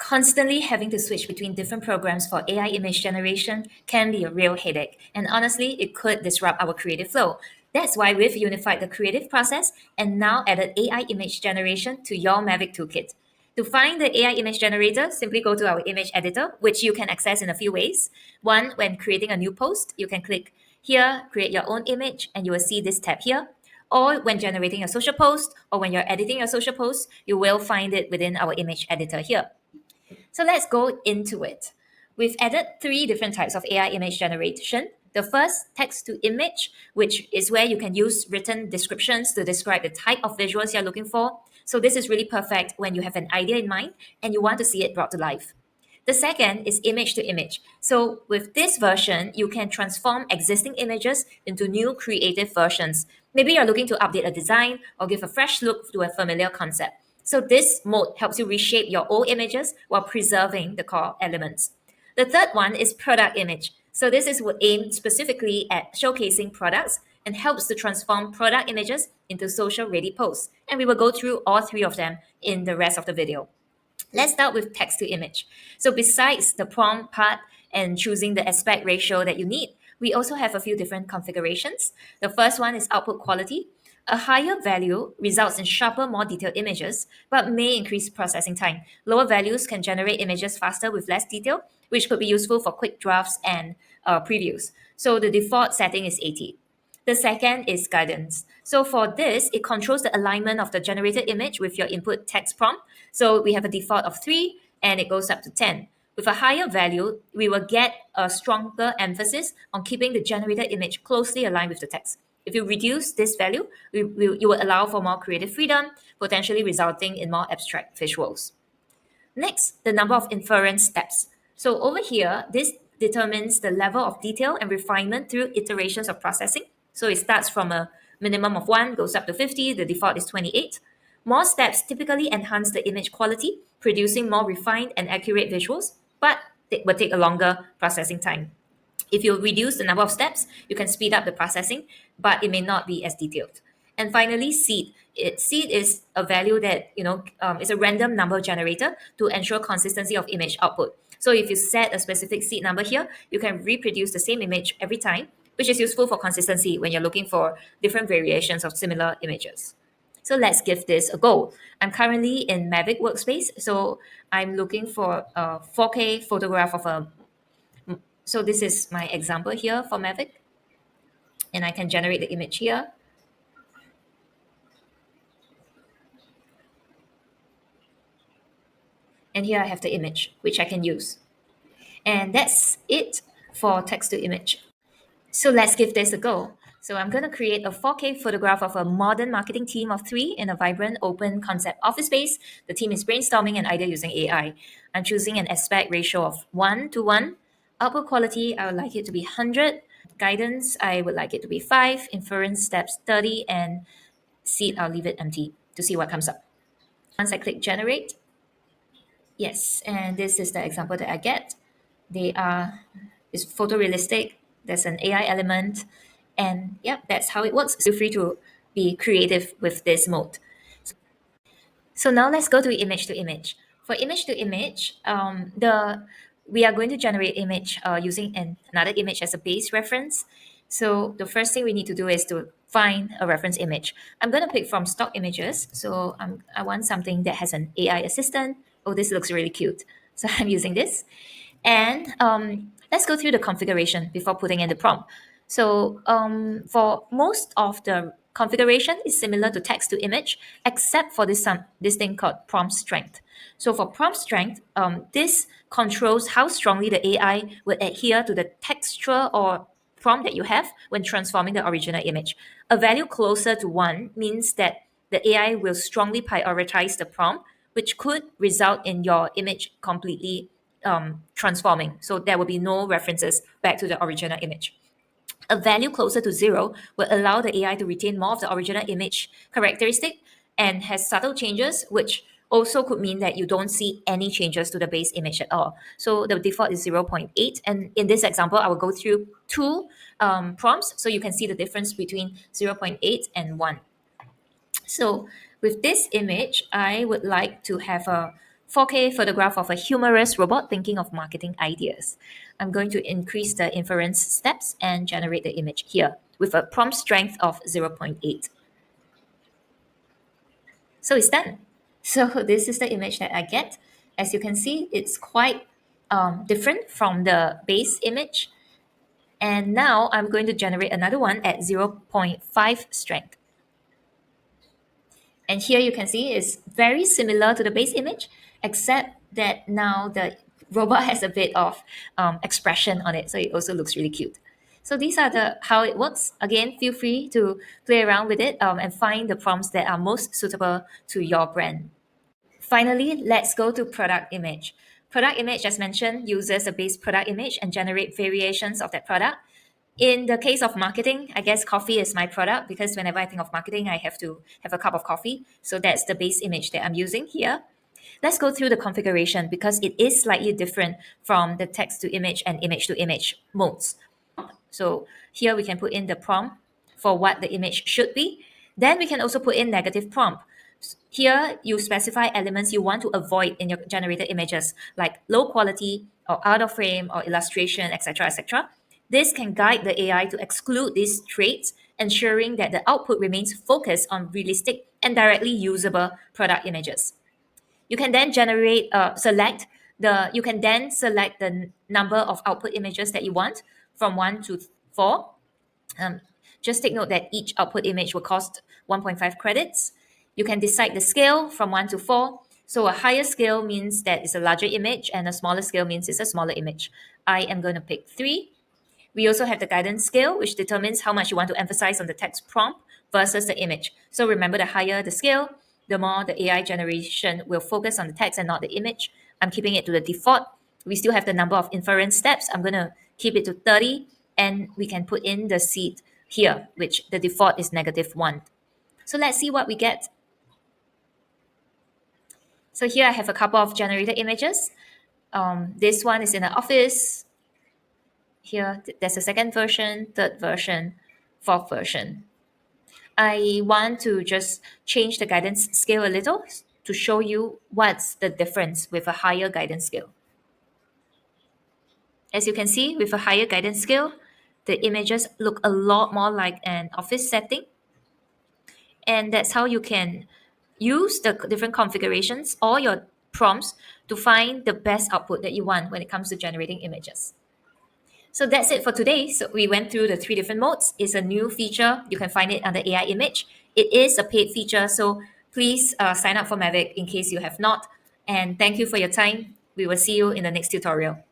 Constantly having to switch between different programs for AI image generation can be a real headache, and honestly, it could disrupt our creative flow. That's why we've unified the creative process and now added AI image generation to your Mavic toolkit. To find the AI image generator, simply go to our image editor, which you can access in a few ways. One, when creating a new post, you can click here, create your own image, and you will see this tab here. Or when generating a social post, or when you're editing your social post, you will find it within our image editor here. So let's go into it. We've added three different types of AI image generation. The first, text to image, which is where you can use written descriptions to describe the type of visuals you're looking for. So this is really perfect when you have an idea in mind and you want to see it brought to life. The second is image to image. So with this version, you can transform existing images into new creative versions. Maybe you're looking to update a design or give a fresh look to a familiar concept. So this mode helps you reshape your old images while preserving the core elements. The third one is product image. So this is aimed specifically at showcasing products and helps to transform product images into social ready posts. And we will go through all three of them in the rest of the video. Let's start with text to image. So besides the prompt part and choosing the aspect ratio that you need, we also have a few different configurations. The first one is output quality. A higher value results in sharper, more detailed images, but may increase processing time. Lower values can generate images faster with less detail, which could be useful for quick drafts and previews. So the default setting is 80. The second is guidance. So for this, it controls the alignment of the generated image with your input text prompt. So we have a default of 3 and it goes up to 10. With a higher value, we will get a stronger emphasis on keeping the generated image closely aligned with the text. If you reduce this value, you will allow for more creative freedom, potentially resulting in more abstract visuals. Next, the number of inference steps. So over here, this determines the level of detail and refinement through iterations of processing. So it starts from a minimum of 1, goes up to 50, the default is 28. More steps typically enhance the image quality, producing more refined and accurate visuals, but it will take a longer processing time. If you reduce the number of steps, you can speed up the processing, but it may not be as detailed. And finally, seed. Seed is a value that is a random number generator to ensure consistency of image output. So if you set a specific seed number here, you can reproduce the same image every time, which is useful for consistency when you're looking for different variations of similar images. So let's give this a go. I'm currently in Mavic Workspace, so I'm looking for a 4K photograph of a. So this is my example here for Mavic, and I can generate the image here. And here I have the image, which I can use. And that's it for text to image. So let's give this a go. So I'm going to create a 4K photograph of a modern marketing team of 3 in a vibrant, open concept office space. The team is brainstorming an idea using AI. I'm choosing an aspect ratio of 1:1. Output quality, I would like it to be 100. Guidance, I would like it to be 5. Inference steps 30. And seed, I'll leave it empty to see what comes up. Once I click generate, yes, and this is the example that I get. It's photorealistic. There's an AI element, and yeah, that's how it works. Feel free to be creative with this mode. So now let's go to image to image. For image to image, we are going to generate image using another image as a base reference. So the first thing we need to do is to find a reference image. I'm going to pick from stock images. So I want something that has an AI assistant. Oh, this looks really cute. So I'm using this. And let's go through the configuration before putting in the prompt. So for most of the configuration is similar to text to image, except for this thing called prompt strength. So for prompt strength, this controls how strongly the AI will adhere to the texture or prompt that you have when transforming the original image. A value closer to 1 means that the AI will strongly prioritize the prompt, which could result in your image completely transforming. So there will be no references back to the original image. A value closer to 0 will allow the AI to retain more of the original image characteristic and has subtle changes, which also could mean that you don't see any changes to the base image at all. So the default is 0.8. And in this example, I will go through 2 prompts so you can see the difference between 0.8 and 1. So with this image, I would like to have a 4K photograph of a humorous robot thinking of marketing ideas. I'm going to increase the inference steps and generate the image here with a prompt strength of zero point 0.8. So it's done. So this is the image that I get. As you can see, it's quite different from the base image. And now I'm going to generate another one at zero point 0.5 strength. And here you can see it's very similar to the base image, except that now the robot has a bit of expression on it, so it also looks really cute. So these are the how it works. Again, feel free to play around with it and find the prompts that are most suitable to your brand. Finally, let's go to product image. Product image, as mentioned, uses a base product image and generate variations of that product. In the case of marketing, I guess coffee is my product because whenever I think of marketing, I have to have a cup of coffee. So that's the base image that I'm using here. Let's go through the configuration because it is slightly different from the text to image and image to image modes. So here we can put in the prompt for what the image should be. Then we can also put in negative prompt. Here you specify elements you want to avoid in your generated images like low quality or out of frame or illustration, etc., etc. This can guide the AI to exclude these traits, ensuring that the output remains focused on realistic and directly usable product images. You can then you can then select the number of output images that you want from 1 to 4. um, just take note that each output image will cost 1.5 credits. You can decide the scale from 1 to 4. So a higher scale means that it's a larger image and a smaller scale means it's a smaller image. I am going to pick 3. We also have the guidance scale, which determines how much you want to emphasize on the text prompt versus the image. So remember, the higher the scale, the more the AI generation will focus on the text and not the image. I'm keeping it to the default. We still have the number of inference steps. I'm going to keep it to 30, and we can put in the seed here, which the default is -1. So let's see what we get. So here I have a couple of generated images. This one is in an office. Here, there's a second version, third version, fourth version. I want to just change the guidance scale a little to show you what's the difference with a higher guidance scale. As you can see, with a higher guidance scale, the images look a lot more like an office setting. And that's how you can use the different configurations or your prompts to find the best output that you want when it comes to generating images. So that's it for today. So we went through the 3 different modes. It's a new feature. You can find it under AI image. It is a paid feature. So please sign up for Mavic in case you have not. And thank you for your time. We will see you in the next tutorial.